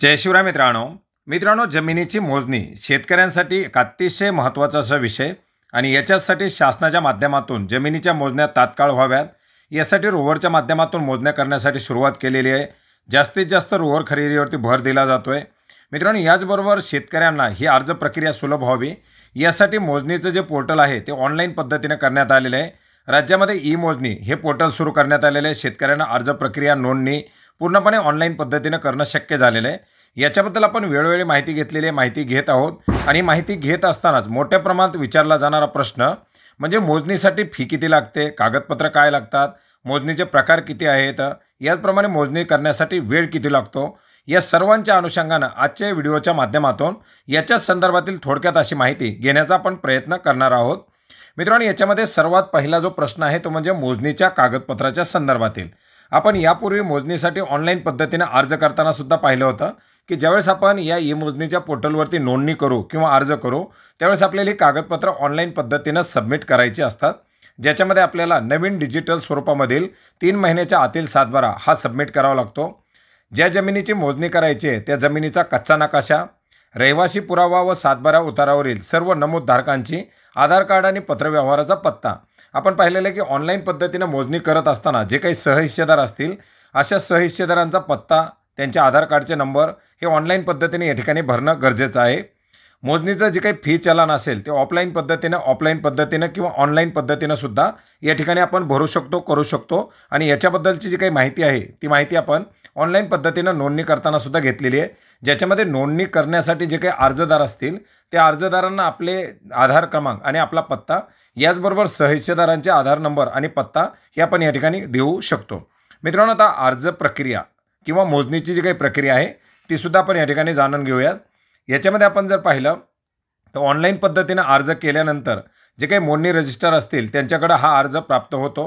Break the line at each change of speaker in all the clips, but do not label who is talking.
जय शिवराय मित्रांनो. मित्रांनो, जमिनीची मोजणी शेतकऱ्यांसाठी एक अतिशय महत्त्वाचा असा विषय आणि याच्यासाठी शासनाच्या माध्यमातून जमिनीच्या मोजण्या तात्काळ व्हाव्यात यासाठी रोव्हरच्या माध्यमातून मोजण्या करण्यासाठी सुरुवात केलेली आहे. जास्तीत जास्त रोव्हर खरेदीवरती भर दिला जातोय. मित्रांनो, याचबरोबर शेतकऱ्यांना ही अर्ज प्रक्रिया सुलभ व्हावी यासाठी मोजणीचं जे पोर्टल आहे ते ऑनलाईन पद्धतीने करण्यात आलेलं आहे. राज्यामध्ये ई मोजणी हे पोर्टल सुरू करण्यात आलेलं आहे. शेतकऱ्यांना अर्ज प्रक्रिया नोंदणी पूर्णपणे ऑनलाईन पद्धतीने करणं शक्य झालेलं आहे. याच्याबद्दल आपण वेळोवेळी माहिती घेतलेली आहे, माहिती घेत आहोत आणि माहिती घेत असतानाच मोठ्या प्रमाणात विचारला जाणारा प्रश्न म्हणजे मोजणीसाठी फी किती लागते, कागदपत्र काय लागतात, मोजणीचे प्रकार किती आहेत, याचप्रमाणे मोजणी करण्यासाठी वेळ किती लागतो, या सर्वांच्या अनुषंगानं आजच्या व्हिडिओच्या माध्यमातून याच्याच संदर्भातील थोडक्यात अशी माहिती घेण्याचा आपण प्रयत्न करणार आहोत. मित्रांनो, याच्यामध्ये सर्वात पहिला जो प्रश्न आहे तो म्हणजे मोजणीच्या कागदपत्राच्या संदर्भातील. आपण यापूर्वी मोजणीसाठी ऑनलाईन पद्धतीने अर्ज करताना सुद्धा पाहिलं होतं की ज्यावेळेस आपण या ई मोजणीच्या पोर्टलवरती नोंदणी करू किंवा अर्ज करू त्यावेळेस आपल्याला ही कागदपत्र ऑनलाईन पद्धतीनं सबमिट करायची असतात, ज्याच्यामध्ये आपल्याला नवीन डिजिटल स्वरूपामधील 3 महिन्याच्या आतील सातबारा हा सबमिट करावा लागतो. ज्या जमिनीची मोजणी करायची आहे त्या जमिनीचा कच्चा नकाशा, रहिवासी पुरावा व सातबारा उतारावरील सर्व नमूदधारकांची आधार कार्ड आणि पत्रव्यवहाराचा पत्ता. आपण पाहिलेलं आहे की ऑनलाईन पद्धतीनं मोजणी करत असताना जे काही सहहिस्सेदार असतील अशा सहहिस्सेदारांचा पत्ता, त्यांचे आधार कार्डचे नंबर हे ऑनलाईन पद्धतीने या ठिकाणी भरणं गरजेचं आहे. मोजणीचं जे काही फी चलन असेल ते ऑफलाईन पद्धतीनं किंवा ऑनलाईन पद्धतीनं सुद्धा या ठिकाणी आपण भरू शकतो, करू शकतो आणि याच्याबद्दलची जी काही माहिती आहे ती माहिती आपण ऑनलाईन पद्धतीनं नोंदणी करताना सुद्धा घेतलेली आहे, ज्याच्यामध्ये नोंदणी करण्यासाठी जे काही अर्जदार असतील त्या अर्जदारांना आपले आधार क्रमांक आणि आपला पत्ता याचबरोबर सहहिस्सेदारांचे आधार नंबर आणि पत्ता हे आपण या ठिकाणी देऊ शकतो. मित्रांनो, आता अर्ज प्रक्रिया किंवा मोजणीची जी काही प्रक्रिया आहे ती सुद्धा आपण या ठिकाणी जाणून घेऊयात. याच्यामध्ये आपण जर पाहिलं तर ऑनलाईन पद्धतीनं अर्ज केल्यानंतर जे काही मोजणी रजिस्टर असतील त्यांच्याकडे हा अर्ज प्राप्त होतो.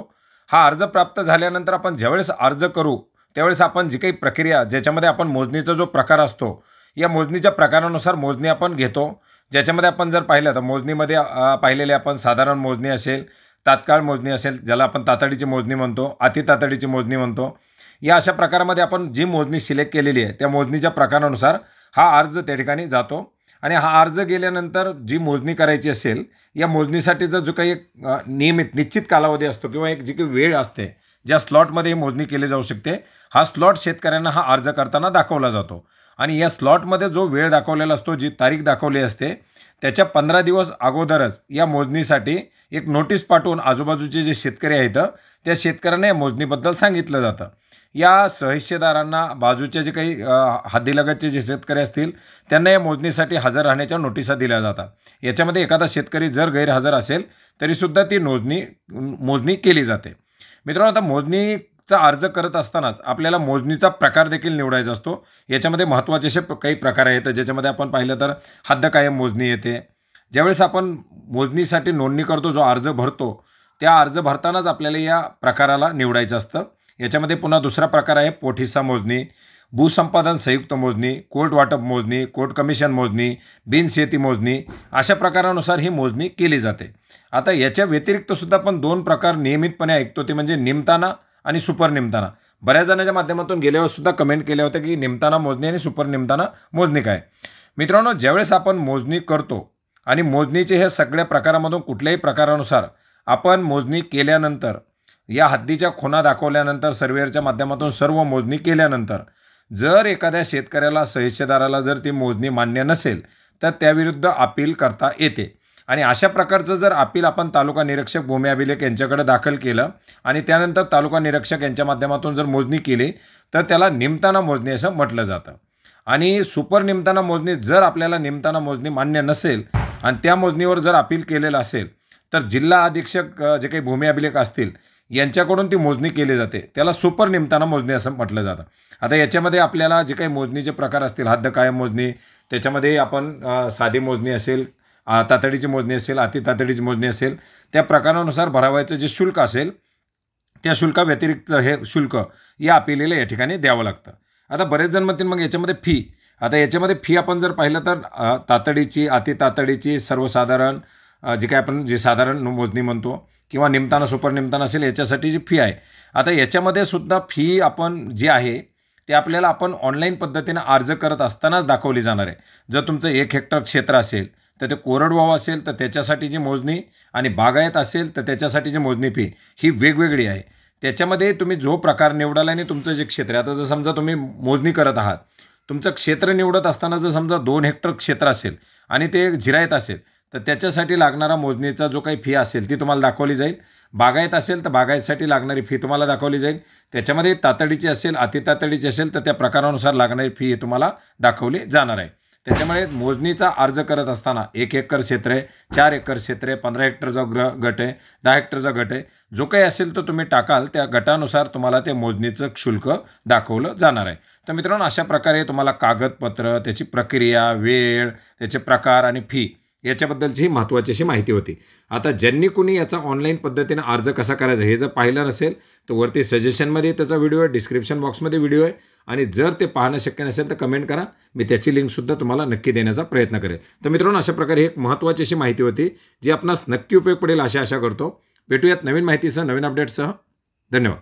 हा अर्ज प्राप्त झाल्यानंतर आपण ज्यावेळेस अर्ज करू त्यावेळेस आपण जी काही प्रक्रिया ज्याच्यामध्ये आपण मोजणीचा जो प्रकार असतो या मोजणीच्या प्रकारानुसार मोजणी आपण घेतो. ज्याच्यामध्ये आपण जर पाहिलं तर मोजणीमध्ये पाहिलेले आपण साधारण मोजणी असेल, तात्काळ मोजणी असेल, ज्याला आपण तातडीची मोजणी म्हणतो, अतितातडीची मोजणी म्हणतो. या अशा प्रकारामध्ये आपण जी मोजणी सिलेक्ट केलेली आहे त्या मोजणीच्या प्रकारानुसार हा अर्ज त्या ठिकाणी जातो आणि हा अर्ज गेल्यानंतर जी मोजणी करायची असेल या मोजणीसाठीचा जो काही एक निश्चित कालावधी असतो किंवा एक जी काही वेळ असते ज्या स्लॉटमध्ये ही मोजणी केली जाऊ शकते, हा स्लॉट शेतकऱ्यांना हा अर्ज करताना दाखवला जातो आणि या स्लॉटमध्ये जो वेळ दाखवलेला असतो, जी तारीख दाखवली असते त्याच्या 15 दिवस अगोदरच या मोजणीसाठी एक नोटीस पाठवून आजूबाजूचे जे शेतकरी आहेत त्या शेतकऱ्यांना या मोजणीबद्दल सांगितलं जातं. या सहहिस्सेदारांना बाजूचे जे काही हद्दीलगतचे जे शेतकरी असतील त्यांना या मोजणीसाठी हजर राहण्याच्या नोटिसा दिल्या जातात. याच्यामध्ये एखादा शेतकरी जर गैरहजर असेल तरीसुद्धा ती मोजणी केली जाते. मित्रांनो, आता मोजणीचा अर्ज करत असतानाच आपल्याला मोजणीचा प्रकार देखील निवडायचा असतो. याच्यामध्ये महत्त्वाचे असे काही प्रकार आहेत ज्याच्यामध्ये आपण पाहिलं तर हद्द कायम मोजणी येते. ज्यावेळेस आपण मोजणीसाठी नोंदणी करतो, जो अर्ज भरतो त्या अर्ज भरतानाच आपल्याला या प्रकाराला निवडायचं असतं. याच्यामध्ये पुन्हा दुसरा प्रकार आहे पोटहिस्सा मोजणी, भूसंपादन संयुक्त मोजणी, कोर्ट वाटप मोजणी, कोर्ट कमिशन मोजणी, बिनशेती मोजणी, अशा प्रकारानुसार ही मोजणी केली जाते. आता याच्या व्यतिरिक्त सुद्धा आपण 2 प्रकार नियमितपणे ऐकतो, ते म्हणजे निमताना आणि सुपर निमताना. बऱ्याच जणांच्या माध्यमातून गेल्यावर सुद्धा कमेंट केल्या होत्या की निमताना मोजणी आणि सुपर निमताना मोजणी काय. मित्रांनो, ज्यावेळेस आपण मोजणी करतो आणि मोजणीचे हे सगळ्या प्रकारामधून कुठल्याही प्रकारानुसार आपण मोजणी केल्यानंतर या हद्दीच्या खुणा दाखवल्यानंतर सर्वेअरच्या माध्यमातून सर्व मोजणी केल्यानंतर जर एखाद्या शेतकऱ्याला सहहिस्सेदाराला जर ती मोजणी मान्य नसेल तर त्याविरुद्ध अपील करता येते आणि अशा प्रकारचं जर अपील आपण तालुका निरीक्षक, भूमी अभिलेख यांच्याकडे दाखल केलं आणि त्यानंतर तालुका निरीक्षक यांच्या माध्यमातून जर मोजणी केली तर त्याला निमताना मोजणी असं म्हटलं जातं. आणि सुपर निमताना मोजणी जर आपल्याला निमताना मोजणी मान्य नसेल आणि त्या मोजणीवर जर अपील केलेलं असेल तर जिल्हा अधीक्षक जे काही भूमी अभिलेख असतील यांच्याकडून ती मोजणी केली जाते, त्याला सुपर निमताना मोजणी असं म्हटलं जातं. आता याच्यामध्ये आपल्याला जे काही मोजणीचे प्रकार असतील, हद्द कायम मोजणी, त्याच्यामध्ये आपण साधी मोजणी असेल, तातडीची मोजणी असेल, अतितातडीची मोजणी असेल, त्या प्रकारानुसार भरावायचं जे शुल्क असेल त्या शुल्काव्यतिरिक्त हे शुल्क या अपीलीला या ठिकाणी द्यावं लागतं. आता बरेच जण म्हणतील मग याच्यामध्ये फी. आता याच्यामध्ये फी आपण जर पाहिलं तर तातडीची, अतितातडीची, सर्वसाधारण जे काही आपण जे साधारण मोजणी म्हणतो किंवा निमताना सुपर निमताना असेल याच्यासाठी जी फी आहे. आता याच्यामध्ये सुद्धा फी आपण जी आहे ते आपल्याला आपण ऑनलाईन पद्धतीने अर्ज करत असतानाच दाखवली जाणार आहे. जर तुमचं 1 हेक्टर क्षेत्र असेल तर ते कोरडवाहू असेल तर त्याच्यासाठीची मोजणी आणि बागायत असेल तर त्याच्यासाठीची मोजणी फी ही वेगवेगळी आहे. त्याच्यामध्ये तुम्ही जो प्रकार निवडाल आणि तुमचं जे क्षेत्र आहे, आता जर समजा तुम्ही मोजणी करत आहात, तुमचं क्षेत्र निवडत असताना जर समजा 2 हेक्टर क्षेत्र असेल आणि ते जिरायत असेल तर त्याच्यासाठी लागणारा मोजणीचा जो काही फी असेल ती तुम्हाला दाखवली जाईल. बागायत असेल तर बागायतसाठी लागणारी फी तुम्हाला दाखवली जाईल. त्याच्यामध्ये तातडीची असेल, अतितातडीची असेल तर त्या प्रकारानुसार लागणारी फी तुम्हाला दाखवली जाणार आहे. त्याच्यामुळे मोजणीचा अर्ज करत असताना 1 एकर क्षेत्र आहे, 4 एकर क्षेत्र आहे, 15 हेक्टरचा गट आहे, 10 हेक्टरचा गट आहे, जो काही असेल तो तुम्ही टाकाल त्या गटानुसार तुम्हाला ते मोजणीचं शुल्क दाखवलं जाणार आहे. तर मित्रांनो, अशा प्रकारे तुम्हाला कागदपत्र, त्याची प्रक्रिया, वेळ, त्याचे प्रकार आणि फी याच्याबद्दलची महत्त्वाची अशी माहिती होती. आता ज्यांनी कुणी याचा ऑनलाईन पद्धतीने अर्ज कसा करायचा हे जर पाहिलं नसेल तर वरती सजेशनमध्ये त्याचा व्हिडिओ आहे, डिस्क्रिप्शन बॉक्समध्ये व्हिडिओ आहे आणि जर ते पाहणं शक्य नसेल तर कमेंट करा, मी त्याची लिंकसुद्धा तुम्हाला नक्की देण्याचा प्रयत्न करेल. तर मित्रांनो, अशा प्रकारे एक महत्त्वाची अशी माहिती होती जी आपणास नक्की उपयोग पडेल अशा आशा करतो. भेटूयात नवीन माहितीसह, नवीन अपडेटसह. धन्यवाद.